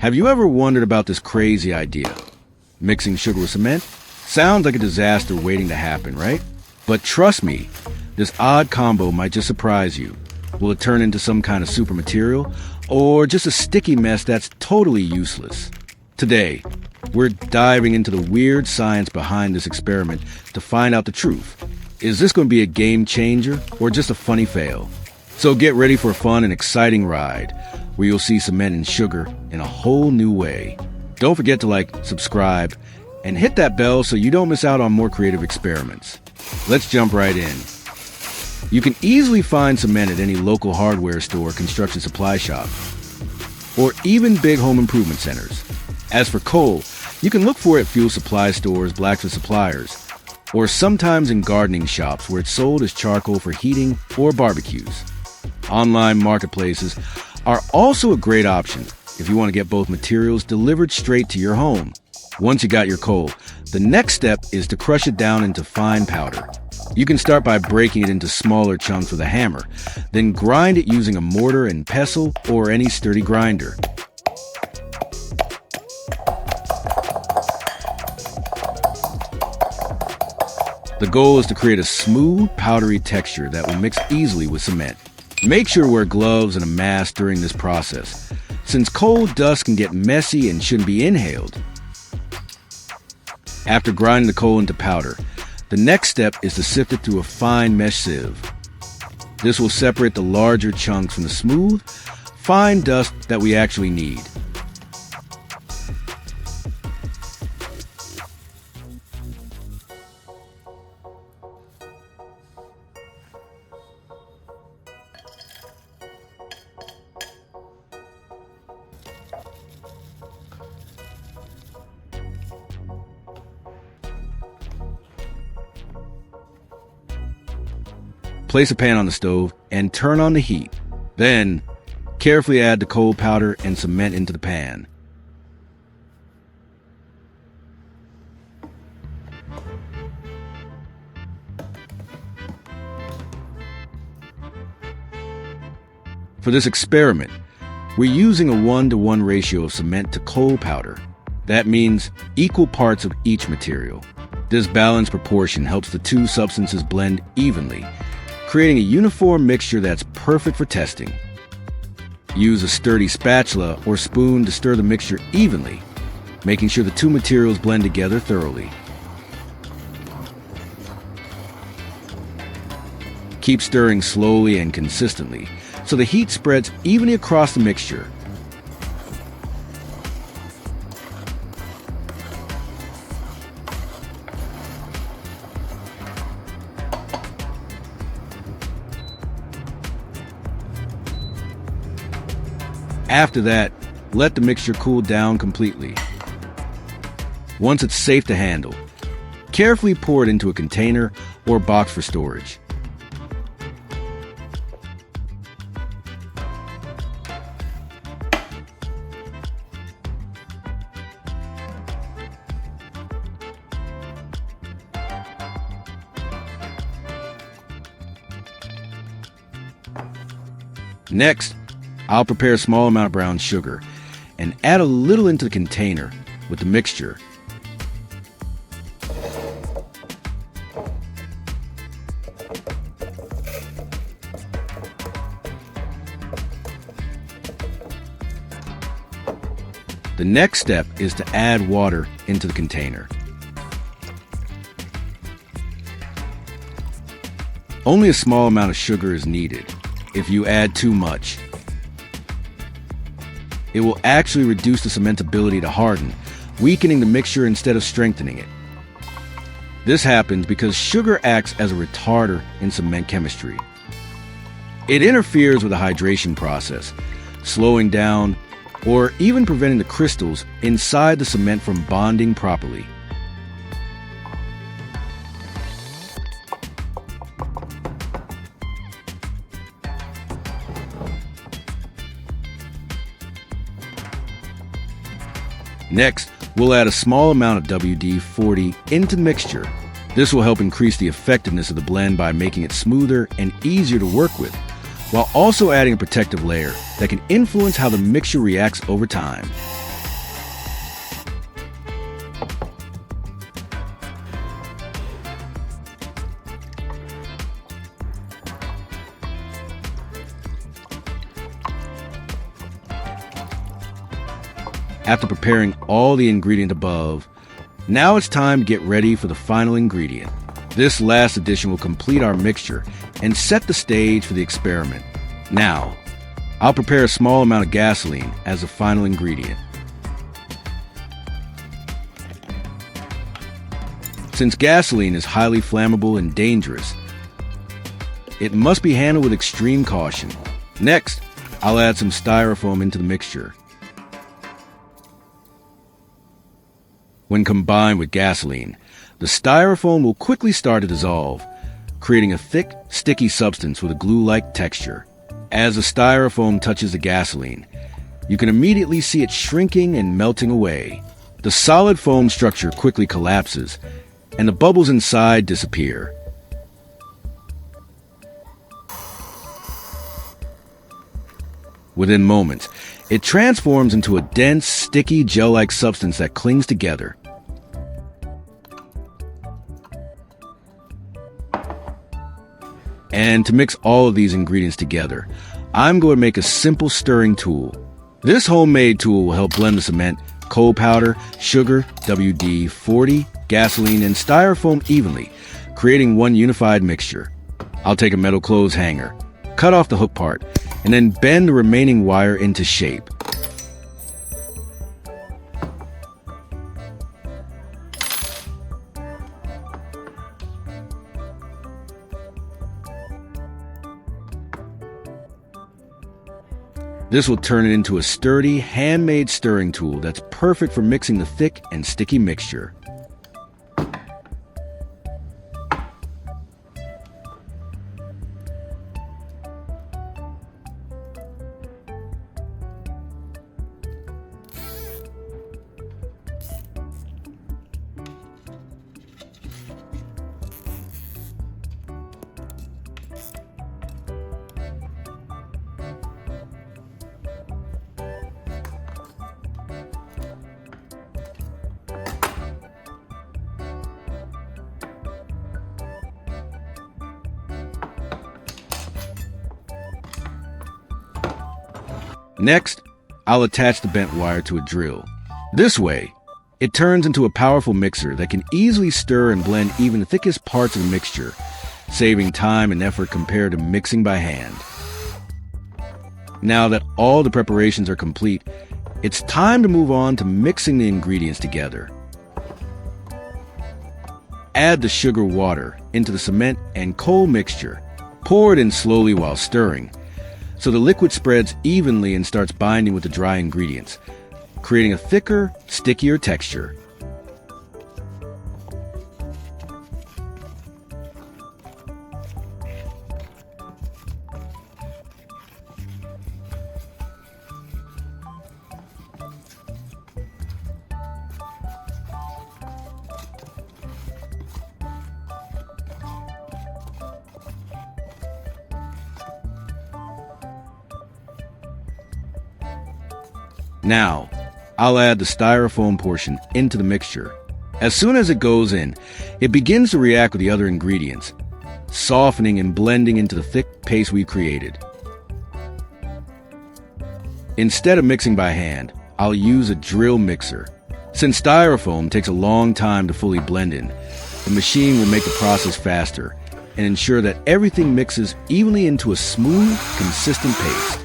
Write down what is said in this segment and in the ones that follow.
Have you ever wondered about this crazy idea? Mixing sugar with cement? Sounds like a disaster waiting to happen, right? But trust me, this odd combo might just surprise you. Will it turn into some kind of super material, or just a sticky mess that's totally useless? Today, we're diving into the weird science behind this experiment to find out the truth. Is this going to be a game changer, or just a funny fail? So get ready for a fun and exciting ride, where you'll see cement and sugar in a whole new way. Don't forget to like, subscribe, and hit that bell so you don't miss out on more creative experiments. Let's jump right in. You can easily find cement at any local hardware store, construction supply shop, or even big home improvement centers. As for coal, you can look for it at fuel supply stores, blacksmith suppliers, or sometimes in gardening shops where it's sold as charcoal for heating or barbecues. Online marketplaces are also a great option if you want to get both materials delivered straight to your home. Once you got your coal, the next step is to crush it down into fine powder. You can start by breaking it into smaller chunks with a hammer, then grind it using a mortar and pestle or any sturdy grinder. The goal is to create a smooth, powdery texture that will mix easily with cement. Make sure to wear gloves and a mask during this process, since coal dust can get messy and shouldn't be inhaled. After grinding the coal into powder, the next step is to sift it through a fine mesh sieve. This will separate the larger chunks from the smooth, fine dust that we actually need. Place a pan on the stove and turn on the heat. Then, carefully add the coal powder and cement into the pan. For this experiment, we're using a 1-to-1 ratio of cement to coal powder. That means equal parts of each material. This balanced proportion helps the two substances blend evenly, creating a uniform mixture that's perfect for testing. Use a sturdy spatula or spoon to stir the mixture evenly, making sure the two materials blend together thoroughly. Keep stirring slowly and consistently so the heat spreads evenly across the mixture. After that, let the mixture cool down completely. Once it's safe to handle, carefully pour it into a container or box for storage. Next, I'll prepare a small amount of brown sugar and add a little into the container with the mixture. The next step is to add water into the container. Only a small amount of sugar is needed. If you add too much, it will actually reduce the cement's ability to harden, weakening the mixture instead of strengthening it. This happens because sugar acts as a retarder in cement chemistry. It interferes with the hydration process, slowing down or even preventing the crystals inside the cement from bonding properly. Next, we'll add a small amount of WD-40 into the mixture. This will help increase the effectiveness of the blend by making it smoother and easier to work with, while also adding a protective layer that can influence how the mixture reacts over time. After preparing all the ingredient above, now it's time to get ready for the final ingredient. This last addition will complete our mixture and set the stage for the experiment. Now, I'll prepare a small amount of gasoline as the final ingredient. Since gasoline is highly flammable and dangerous, it must be handled with extreme caution. Next, I'll add some styrofoam into the mixture. When combined with gasoline, the styrofoam will quickly start to dissolve, creating a thick, sticky substance with a glue-like texture. As the styrofoam touches the gasoline, you can immediately see it shrinking and melting away. The solid foam structure quickly collapses, and the bubbles inside disappear. Within moments, it transforms into a dense, sticky, gel-like substance that clings together. And to mix all of these ingredients together, I'm going to make a simple stirring tool. This homemade tool will help blend the cement, coal powder, sugar, WD-40, gasoline, and styrofoam evenly, creating one unified mixture. I'll take a metal clothes hanger, cut off the hook part, and then bend the remaining wire into shape. This will turn it into a sturdy, handmade stirring tool that's perfect for mixing the thick and sticky mixture. Next, I'll attach the bent wire to a drill. This way, it turns into a powerful mixer that can easily stir and blend even the thickest parts of the mixture, saving time and effort compared to mixing by hand. Now that all the preparations are complete, it's time to move on to mixing the ingredients together. Add the sugar water into the cement and coal mixture. Pour it in slowly while stirring, so the liquid spreads evenly and starts binding with the dry ingredients, creating a thicker, stickier texture. Now, I'll add the styrofoam portion into the mixture. As soon as it goes in, it begins to react with the other ingredients, softening and blending into the thick paste we created. Instead of mixing by hand, I'll use a drill mixer. Since styrofoam takes a long time to fully blend in, the machine will make the process faster and ensure that everything mixes evenly into a smooth, consistent paste.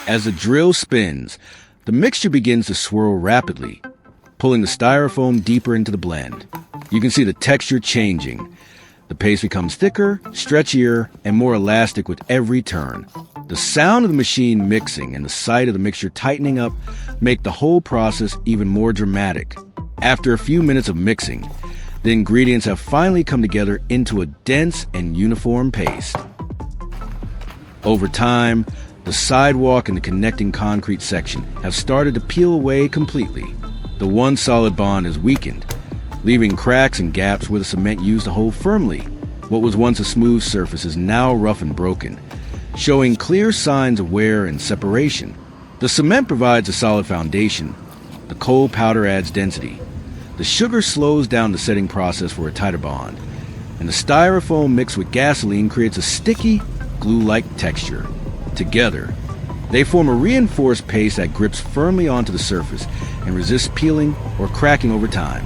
As the drill spins, the mixture begins to swirl rapidly, pulling the styrofoam deeper into the blend. You can see the texture changing. The paste becomes thicker, stretchier, and more elastic with every turn. The sound of the machine mixing and the sight of the mixture tightening up make the whole process even more dramatic. After a few minutes of mixing, the ingredients have finally come together into a dense and uniform paste. Over time, the sidewalk and the connecting concrete section have started to peel away completely. The one solid bond is weakened, leaving cracks and gaps where the cement used to hold firmly. What was once a smooth surface is now rough and broken, showing clear signs of wear and separation. The cement provides a solid foundation. The cold powder adds density. The sugar slows down the setting process for a tighter bond. And the styrofoam mixed with gasoline creates a sticky, glue-like texture. Together, they form a reinforced paste that grips firmly onto the surface and resists peeling or cracking over time.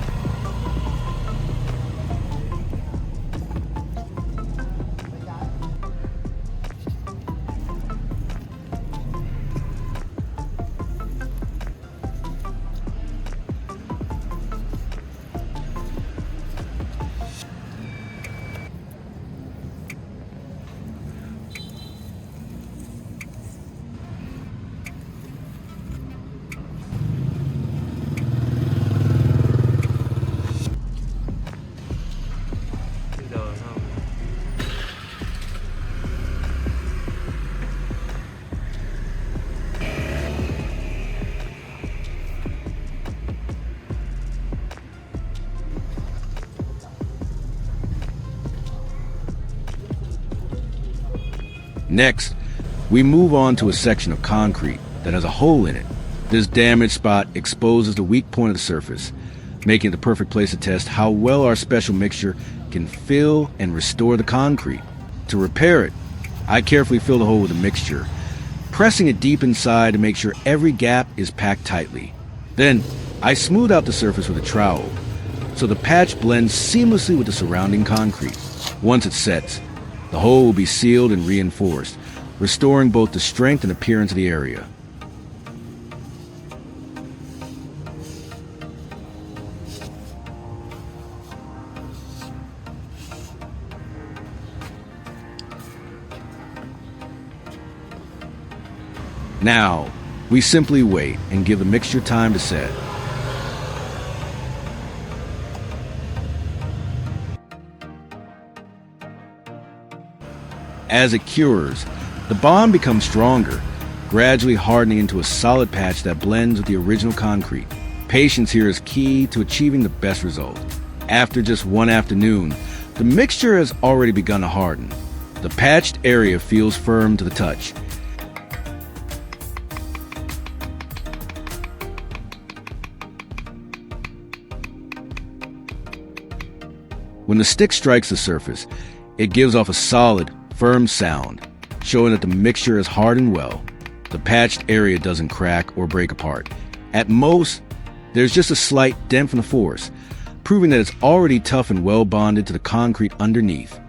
Next, we move on to a section of concrete that has a hole in it. This damaged spot exposes the weak point of the surface, making it the perfect place to test how well our special mixture can fill and restore the concrete. To repair it, I carefully fill the hole with a mixture, pressing it deep inside to make sure every gap is packed tightly. Then, I smooth out the surface with a trowel, so the patch blends seamlessly with the surrounding concrete. Once it sets, the hole will be sealed and reinforced, restoring both the strength and appearance of the area. Now, we simply wait and give the mixture time to set. As it cures, the bond becomes stronger, gradually hardening into a solid patch that blends with the original concrete. Patience here is key to achieving the best result. After just one afternoon, the mixture has already begun to harden. The patched area feels firm to the touch. When the stick strikes the surface, it gives off a solid, firm sound, showing that the mixture is hardened well. The patched area doesn't crack or break apart. At most, there's just a slight dent from the force, proving that it's already tough and well bonded to the concrete underneath.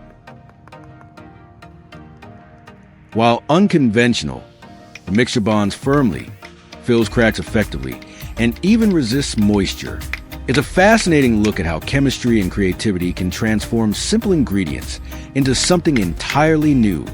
While unconventional, the mixture bonds firmly, fills cracks effectively, and even resists moisture. It's a fascinating look at how chemistry and creativity can transform simple ingredients into something entirely new.